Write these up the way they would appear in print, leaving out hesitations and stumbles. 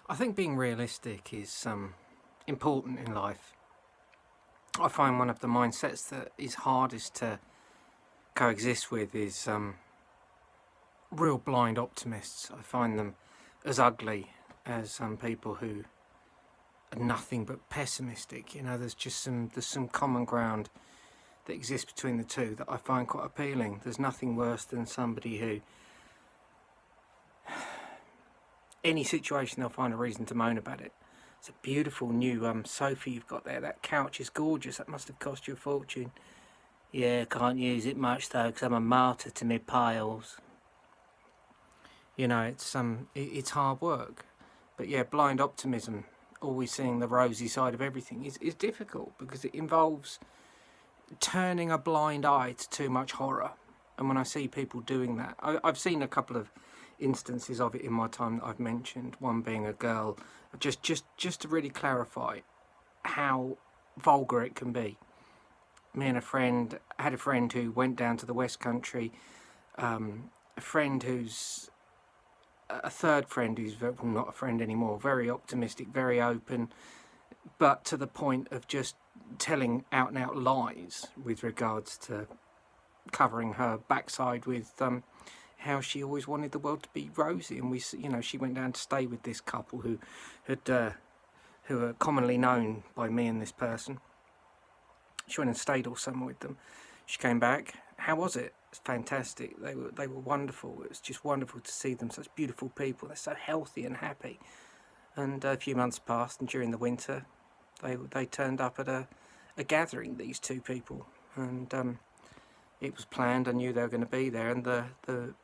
I think being realistic is important in life. I find one of the mindsets that is hardest to coexist with is real blind optimists. I find them as ugly as people who are nothing but pessimistic. You know, there's some common ground that exists between the two that I find quite appealing. There's nothing worse than somebody who, any situation, they'll find a reason to moan about it. It's a beautiful new sofa you've got there. That couch is gorgeous. That must have cost you a fortune. Yeah, can't use it much though because I'm a martyr to my piles. You know, it's hard work. But yeah, blind optimism, always seeing the rosy side of everything, is difficult because it involves turning a blind eye to too much horror. And when I see people doing that, I've seen a couple of instances of it in my time that I've mentioned, one being a girl, just to really clarify how vulgar it can be. Me and had a friend who went down to the West Country, a third friend who's not a friend anymore, very optimistic, very open, but to the point of just telling out and out lies with regards to covering her backside with how she always wanted the world to be rosy. And she went down to stay with this couple who are commonly known by me and this person. She went and stayed all summer with them. She came back. How was it? It's fantastic. They were wonderful. It was just wonderful to see them. Such beautiful people. They're so healthy and happy. And a few months passed, and during the winter, they turned up at a gathering. These two people, and it was planned. I knew they were going to be there. And the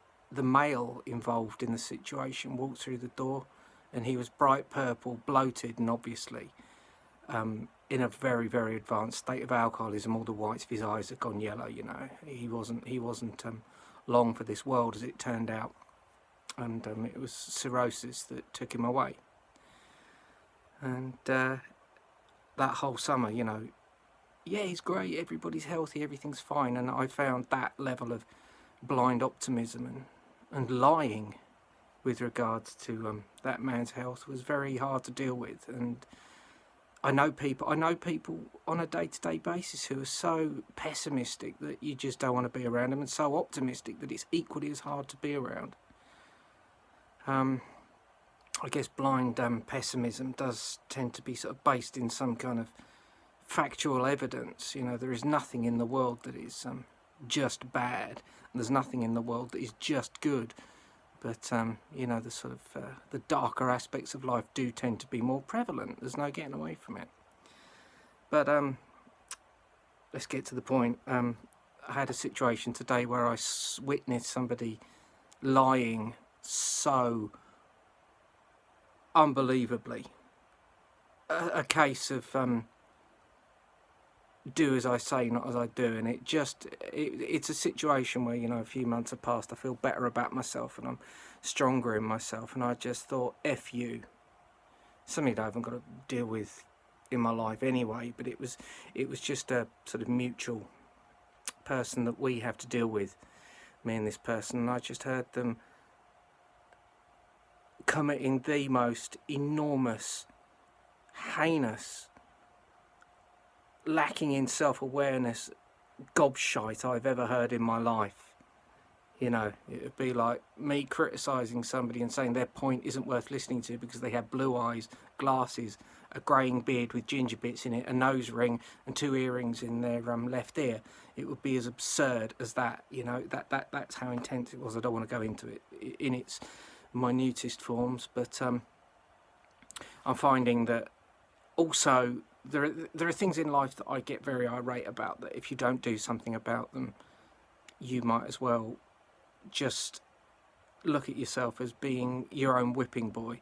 male involved in the situation walked through the door, and he was bright purple, bloated, and obviously in a very, very advanced state of alcoholism. All the whites of his eyes had gone yellow. You know, he wasn't long for this world, as it turned out, and it was cirrhosis that took him away. And that whole summer, you know, yeah, he's great, everybody's healthy, everything's fine. And I found that level of blind optimism and lying with regards to that man's health was very hard to deal with. And I know people on a day-to-day basis who are so pessimistic that you just don't want to be around them, and so optimistic that it's equally as hard to be around. I guess blind pessimism does tend to be sort of based in some kind of factual evidence. You know, there is nothing in the world that is just bad, and there's nothing in the world that is just good. But you know, the sort of the darker aspects of life do tend to be more prevalent. There's no getting away from it. But let's get to the point. I had a situation today where I witnessed somebody lying so unbelievably. A case of do as I say, not as I do, and it's a situation where, you know, a few months have passed, I feel better about myself and I'm stronger in myself, and I just thought, F you. Something I haven't got to deal with in my life anyway, but it was just a sort of mutual person that we have to deal with, me and this person, and I just heard them committing the most enormous, heinous, lacking in self-awareness gobshite I've ever heard in my life. You know, it would be like me criticising somebody and saying their point isn't worth listening to because they have blue eyes, glasses, a greying beard with ginger bits in it, a nose ring and 2 earrings in their left ear. It would be as absurd as that. You know, that's how intense it was. I don't want to go into it in its minutest forms, but I'm finding that also there are things in life that I get very irate about, that if you don't do something about them, you might as well just look at yourself as being your own whipping boy.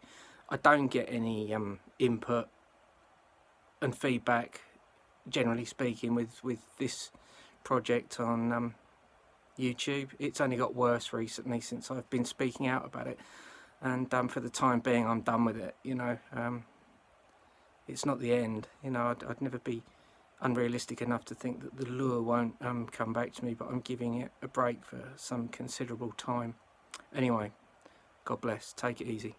I don't get any input and feedback, generally speaking, with this project on YouTube. It's only got worse recently since I've been speaking out about it, and for the time being I'm done with it. You know, it's not the end. You know, I'd never be unrealistic enough to think that the lure won't come back to me, but I'm giving it a break for some considerable time. Anyway, God bless. Take it easy.